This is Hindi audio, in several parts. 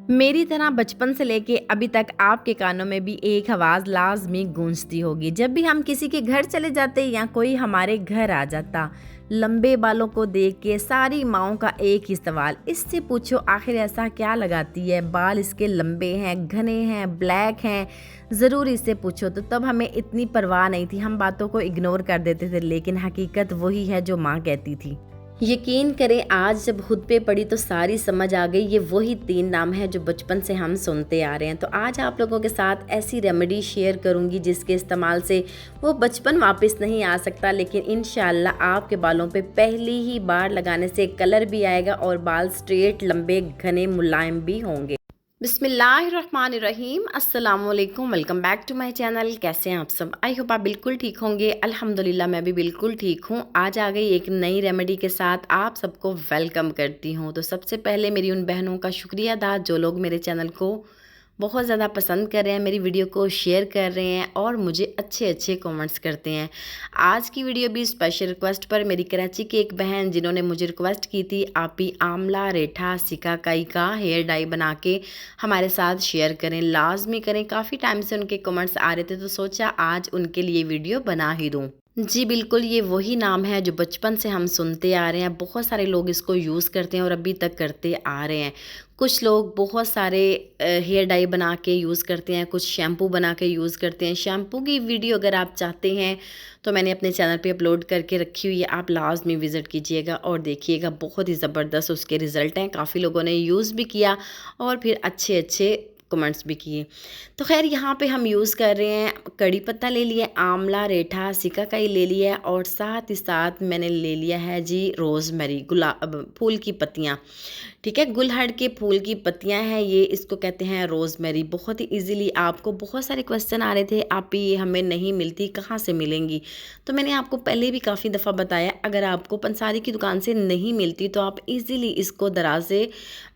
मेरी तरह बचपन से लेके अभी तक आपके कानों में भी एक आवाज़ लाज़मी गूंजती होगी जब भी हम किसी के घर चले जाते या कोई हमारे घर आ जाता। लंबे बालों को देख के सारी माँओं का एक ही सवाल, इससे पूछो आखिर ऐसा क्या लगाती है, बाल इसके लंबे हैं, घने हैं, ब्लैक हैं, ज़रूर इससे पूछो। तो तब हमें इतनी परवाह नहीं थी, हम बातों को इग्नोर कर देते थे, लेकिन हकीकत वही है जो माँ कहती थी। यकीन करें आज जब खुद पे पड़ी तो सारी समझ आ गई, ये वही 3 नाम है जो बचपन से हम सुनते आ रहे हैं। तो आज आप लोगों के साथ ऐसी रेमेडी शेयर करूंगी जिसके इस्तेमाल से वो बचपन वापस नहीं आ सकता, लेकिन इंशाल्लाह आपके बालों पे पहली ही बार लगाने से कलर भी आएगा और बाल स्ट्रेट, लंबे, घने, मुलायम भी होंगे। बिस्मिल्लाहिर्रहमानिर्रहीम, अस्सलामुअलैकुम, welcome back to my channel. कैसे हैं आप सब? आई होप आप बिल्कुल ठीक होंगे। अल्हम्दुलिल्लाह मैं भी बिल्कुल ठीक हूँ। आज आ गई एक नई रेमेडी के साथ, आप सबको वेलकम करती हूँ। तो सबसे पहले मेरी उन बहनों का शुक्रिया अदा जो लोग मेरे चैनल को बहुत ज़्यादा पसंद कर रहे हैं, मेरी वीडियो को शेयर कर रहे हैं और मुझे अच्छे अच्छे कमेंट्स करते हैं। आज की वीडियो भी स्पेशल रिक्वेस्ट पर मेरी कराची की एक बहन जिन्होंने मुझे रिक्वेस्ट की थी, आप ही आंवला रेठा सिकाकाई का हेयर डाई बना के हमारे साथ शेयर करें, लाजमी करें। काफ़ी टाइम से उनके कमेंट्स आ रहे थे तो सोचा आज उनके लिए वीडियो बना ही दूँ। जी बिल्कुल, ये वही नाम है जो बचपन से हम सुनते आ रहे हैं। बहुत सारे लोग इसको यूज़ करते हैं और अभी तक करते आ रहे हैं। कुछ लोग बहुत सारे हेयर डाई बना के यूज़ करते हैं, कुछ शैम्पू बना के यूज़ करते हैं। शैम्पू की वीडियो अगर आप चाहते हैं तो मैंने अपने चैनल पे अपलोड करके रखी हुई है, आप लाजमी विज़िट कीजिएगा और देखिएगा। बहुत ही ज़बरदस्त उसके रिज़ल्ट हैं, काफ़ी लोगों ने यूज़ भी किया और फिर अच्छे अच्छे कमेंट्स भी किए। तो खैर यहाँ पे हम यूज़ कर रहे हैं, कड़ी पत्ता ले लिया, आंवला रेठा सिकाकाई ले लिया और साथ ही साथ मैंने ले लिया है जी रोज़मेरी, गुलाब फूल की पत्तियाँ। ठीक है, गुलहड़ के फूल की पत्तियां हैं ये, इसको कहते हैं रोज़मेरी। बहुत ही इजीली, आपको बहुत सारे क्वेश्चन आ रहे थे आप ये हमें नहीं मिलती, कहाँ से मिलेंगी। तो मैंने आपको पहले भी काफ़ी दफ़ा बताया, अगर आपको पंसारी की दुकान से नहीं मिलती तो आप इजीली इसको दराज से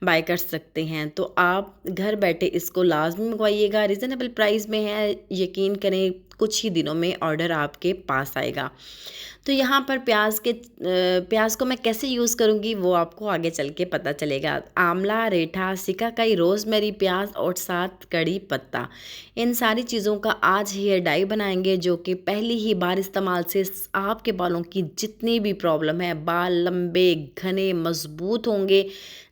बाय कर सकते हैं। तो आप घर बैठे इसको लाजमी मंगवाइएगा, रिजनेबल प्राइस में है। यकीन करें कुछ ही दिनों में ऑर्डर आपके पास आएगा। तो यहाँ पर प्याज को मैं कैसे यूज़ करूँगी वो आपको आगे चल के पता चलेगा। आंवला रेठा सिकाकाई रोज़मेरी प्याज और साथ कड़ी पत्ता, इन सारी चीज़ों का आज हेयर डाई बनाएंगे जो कि पहली ही बार इस्तेमाल से आपके बालों की जितनी भी प्रॉब्लम है, बाल लंबे घने मजबूत होंगे,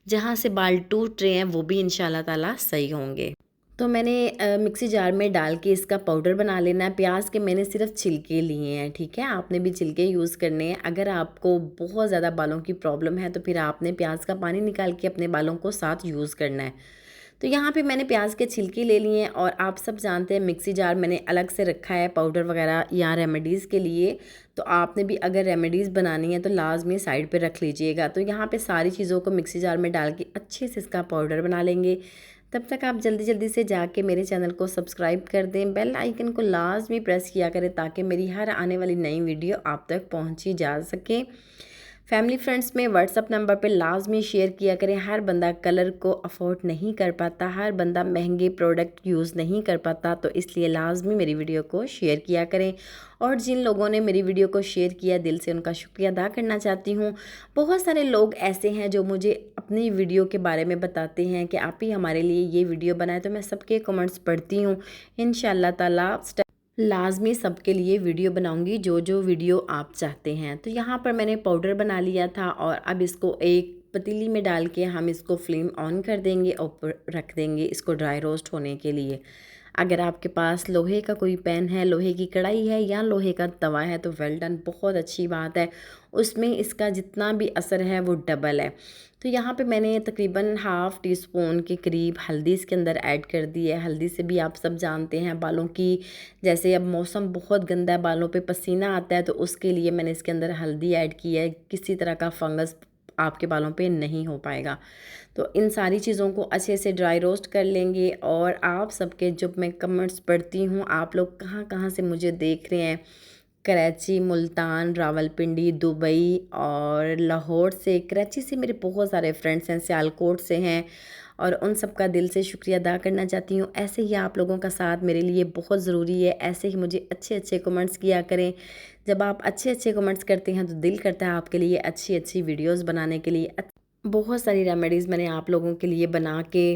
जहाँ से बाल टूट रहे हैं वो भी इंशाल्लाह ताला सही होंगे। तो मैंने मिक्सी जार में डाल के इसका पाउडर बना लेना है। प्याज के मैंने सिर्फ छिलके लिए हैं, ठीक है, आपने भी छिलके यूज़ करने हैं। अगर आपको बहुत ज़्यादा बालों की प्रॉब्लम है तो फिर आपने प्याज का पानी निकाल के अपने बालों को साथ यूज़ करना है। तो यहाँ पे मैंने प्याज के छिलके ले लिए हैं और आप सब जानते हैं मिक्सी जार मैंने अलग से रखा है पाउडर वगैरह या रेमेडीज़ के लिए। तो आपने भी अगर रेमेडीज़ बनानी है तो लाजमी साइड पे रख लीजिएगा। तो यहाँ पे सारी चीज़ों को मिक्सी जार में डाल के अच्छे से इसका पाउडर बना लेंगे। तब तक आप जल्दी जल्दी से जाके मेरे चैनल को सब्सक्राइब कर दें, बेल आइकन को लाजमी प्रेस किया करें ताकि मेरी हर आने वाली नई वीडियो आप तक पहुंची जा सके। फैमिली फ्रेंड्स में व्हाट्सअप नंबर पे लाजमी शेयर किया करें। हर बंदा कलर को अफोर्ड नहीं कर पाता, हर बंदा महंगे प्रोडक्ट यूज़ नहीं कर पाता, तो इसलिए लाजमी मेरी वीडियो को शेयर किया करें। और जिन लोगों ने मेरी वीडियो को शेयर किया, दिल से उनका शुक्रिया अदा करना चाहती हूँ। बहुत सारे लोग ऐसे हैं जो मुझे अपनी वीडियो के बारे में बताते हैं कि आप ही हमारे लिए ये वीडियो बनाए, तो मैं सबके कमेंट्स पढ़ती हूँ। इंशाल्लाह ताला लाजमी सबके लिए वीडियो बनाऊंगी जो जो वीडियो आप चाहते हैं। तो यहाँ पर मैंने पाउडर बना लिया था और अब इसको एक पतीली में डाल के हम इसको फ्लेम ऑन कर देंगे और रख देंगे इसको ड्राई रोस्ट होने के लिए। अगर आपके पास लोहे का कोई पैन है, लोहे की कढ़ाई है या लोहे का तवा है तो वेल डन, बहुत अच्छी बात है, उसमें इसका जितना भी असर है वो डबल है। तो यहाँ पे मैंने तकरीबन हाफ़ टी स्पून के करीब हल्दी इसके अंदर ऐड कर दी है। हल्दी से भी आप सब जानते हैं बालों की, जैसे अब मौसम बहुत गंदा है, बालों पे पसीना आता है, तो उसके लिए मैंने इसके अंदर हल्दी ऐड की है। किसी तरह का फंगस आपके बालों पे नहीं हो पाएगा। तो इन सारी चीज़ों को अच्छे से ड्राई रोस्ट कर लेंगे। और आप सबके जब मैं कमेंट्स पढ़ती हूँ, आप लोग कहाँ कहाँ से मुझे देख रहे हैं, कराची, मुल्तान, रावलपिंडी, दुबई और लाहौर से। कराची से मेरे बहुत सारे फ्रेंड्स हैं, सियालकोट से हैं और उन सब का दिल से शुक्रिया अदा करना चाहती हूँ। ऐसे ही आप लोगों का साथ मेरे लिए बहुत ज़रूरी है, ऐसे ही मुझे अच्छे अच्छे कमेंट्स किया करें। जब आप अच्छे अच्छे कमेंट्स करते हैं तो दिल करता है आपके लिए अच्छी अच्छी वीडियोज़ बनाने के लिए। बहुत सारी रेमेडीज़ मैंने आप लोगों के लिए बना के